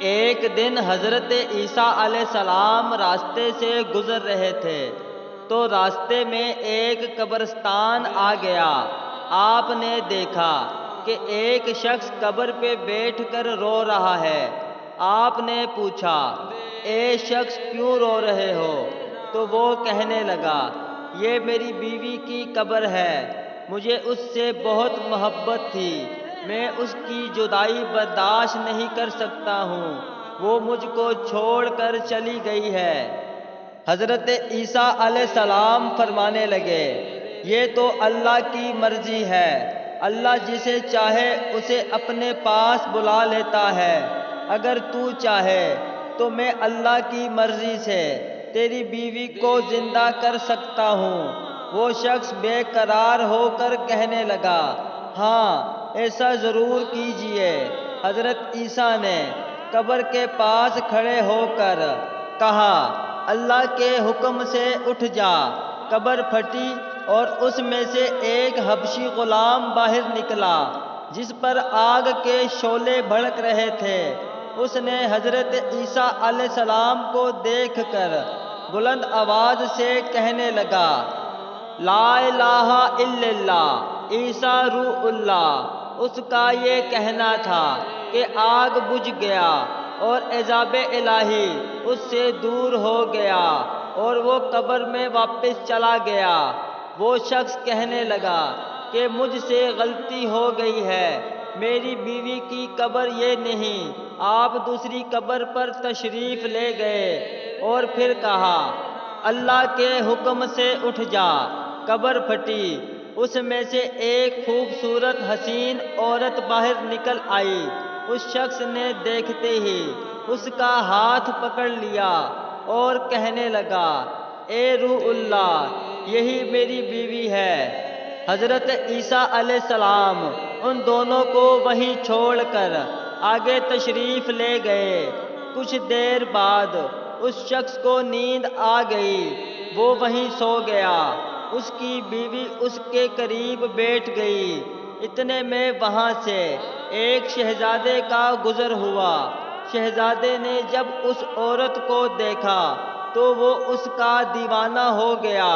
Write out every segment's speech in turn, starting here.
ایک دن حضرت عیسیٰ علیہ السلام راستے سے گزر رہے تھے تو راستے میں ایک قبرستان آ گیا۔ آپ نے دیکھا کہ ایک شخص قبر پہ بیٹھ کر رو رہا ہے۔ آپ نے پوچھا، اے شخص کیوں رو رہے ہو؟ تو وہ کہنے لگا، یہ میری بیوی کی قبر ہے، مجھے اس سے بہت محبت تھی، میں اس کی جدائی برداشت نہیں کر سکتا ہوں، وہ مجھ کو چھوڑ کر چلی گئی ہے۔ حضرت عیسیٰ علیہ السلام فرمانے لگے، یہ تو اللہ کی مرضی ہے، اللہ جسے چاہے اسے اپنے پاس بلا لیتا ہے، اگر تو چاہے تو میں اللہ کی مرضی سے تیری بیوی کو زندہ کر سکتا ہوں۔ وہ شخص بے قرار ہو کر کہنے لگا، ہاں ایسا ضرور کیجئے۔ حضرت عیسیٰ نے قبر کے پاس کھڑے ہو کر کہا، اللہ کے حکم سے اٹھ جا۔ قبر پھٹی اور اس میں سے ایک حبشی غلام باہر نکلا جس پر آگ کے شعلے بھڑک رہے تھے۔ اس نے حضرت عیسیٰ علیہ السلام کو دیکھ کر بلند آواز سے کہنے لگا، لا الہ الا اللہ، عیسیٰ روح اللہ۔ اس کا یہ کہنا تھا کہ آگ بجھ گیا اور عذاب الہی اس سے دور ہو گیا اور وہ قبر میں واپس چلا گیا۔ وہ شخص کہنے لگا کہ مجھ سے غلطی ہو گئی ہے، میری بیوی کی قبر یہ نہیں۔ آپ دوسری قبر پر تشریف لے گئے اور پھر کہا، اللہ کے حکم سے اٹھ جا۔ قبر پھٹی، اس میں سے ایک خوبصورت حسین عورت باہر نکل آئی۔ اس شخص نے دیکھتے ہی اس کا ہاتھ پکڑ لیا اور کہنے لگا، اے روح اللہ، یہی میری بیوی ہے۔ حضرت عیسیٰ علیہ السلام ان دونوں کو وہیں چھوڑ کر آگے تشریف لے گئے۔ کچھ دیر بعد اس شخص کو نیند آ گئی، وہ وہیں سو گیا۔ اس کی بیوی اس کے قریب بیٹھ گئی۔ اتنے میں وہاں سے ایک شہزادے کا گزر ہوا۔ شہزادے نے جب اس عورت کو دیکھا تو وہ اس کا دیوانہ ہو گیا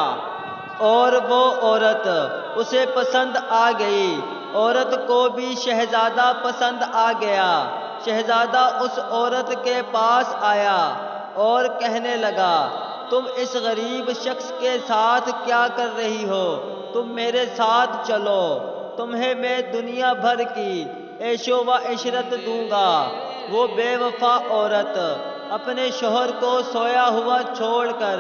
اور وہ عورت اسے پسند آ گئی۔ عورت کو بھی شہزادہ پسند آ گیا۔ شہزادہ اس عورت کے پاس آیا اور کہنے لگا، تم اس غریب شخص کے ساتھ کیا کر رہی ہو؟ تم میرے ساتھ چلو، تمہیں میں دنیا بھر کی عیش و عشرت دوں گا۔ وہ بے وفا عورت اپنے شوہر کو سویا ہوا چھوڑ کر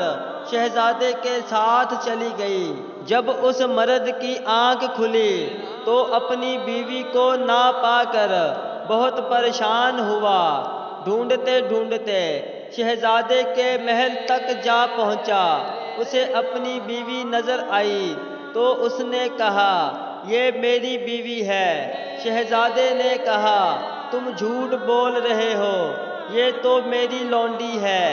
شہزادے کے ساتھ چلی گئی۔ جب اس مرد کی آنکھ کھلی تو اپنی بیوی کو نہ پا کر بہت پریشان ہوا۔ ڈھونڈتے ڈھونڈتے شہزادے کے محل تک جا پہنچا۔ اسے اپنی بیوی نظر آئی تو اس نے کہا، یہ میری بیوی ہے۔ شہزادے نے کہا، تم جھوٹ بول رہے ہو، یہ تو میری لونڈی ہے۔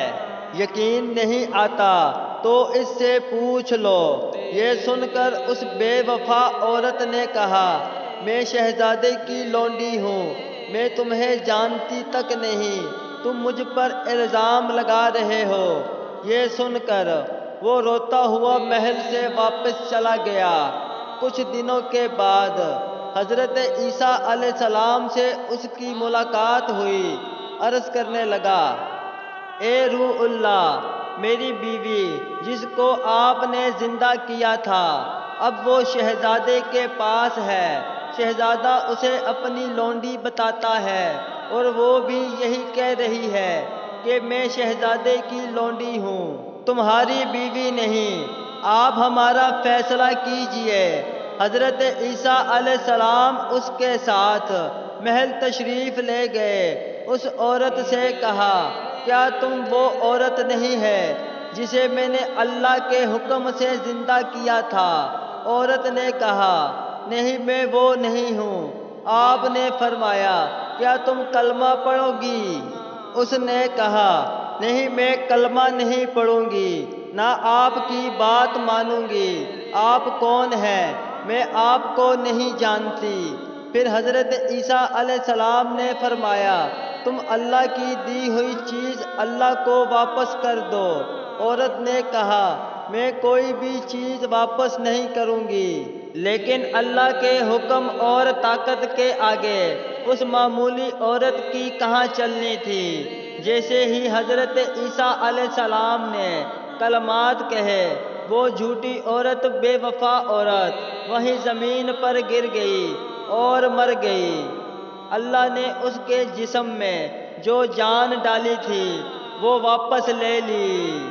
یقین نہیں آتا تو اس سے پوچھ لو۔ یہ سن کر اس بے وفا عورت نے کہا، میں شہزادے کی لونڈی ہوں، میں تمہیں جانتی تک نہیں، تم مجھ پر الزام لگا رہے ہو۔ یہ سن کر وہ روتا ہوا محل سے واپس چلا گیا۔ کچھ دنوں کے بعد حضرت عیسیٰ علیہ السلام سے اس کی ملاقات ہوئی۔ عرض کرنے لگا، اے روح اللہ، میری بیوی جس کو آپ نے زندہ کیا تھا اب وہ شہزادے کے پاس ہے۔ شہزادہ اسے اپنی لونڈی بتاتا ہے اور وہ بھی یہی کہہ رہی ہے کہ میں شہزادے کی لونڈی ہوں، تمہاری بیوی نہیں، آپ ہمارا فیصلہ کیجئے۔ حضرت عیسیٰ علیہ السلام اس کے ساتھ محل تشریف لے گئے۔ اس عورت سے کہا، کیا تم وہ عورت نہیں ہے جسے میں نے اللہ کے حکم سے زندہ کیا تھا؟ عورت نے کہا، نہیں میں وہ نہیں ہوں۔ آپ نے فرمایا، کیا تم کلمہ پڑھو گی؟ اس نے کہا، نہیں میں کلمہ نہیں پڑھوں گی، نہ آپ کی بات مانوں گی۔ آپ کون ہیں؟ میں آپ کو نہیں جانتی۔ پھر حضرت عیسیٰ علیہ السلام نے فرمایا تم اللہ کی دی ہوئی چیز اللہ کو واپس کر دو۔ عورت نے کہا میں کوئی بھی چیز واپس نہیں کروں گی، لیکن اللہ کے حکم اور طاقت کے آگے اس معمولی عورت کی کہاں چلنی تھی۔ جیسے ہی حضرت عیسیٰ علیہ السلام نے کلمات کہے وہ جھوٹی عورت، بے وفا عورت وہیں زمین پر گر گئی اور مر گئی۔ اللہ نے اس کے جسم میں جو جان ڈالی تھی وہ واپس لے لی۔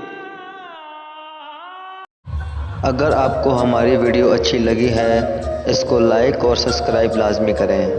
اگر آپ کو ہماری ویڈیو اچھی لگی ہے اس کو لائک اور سبسکرائب لازمی کریں۔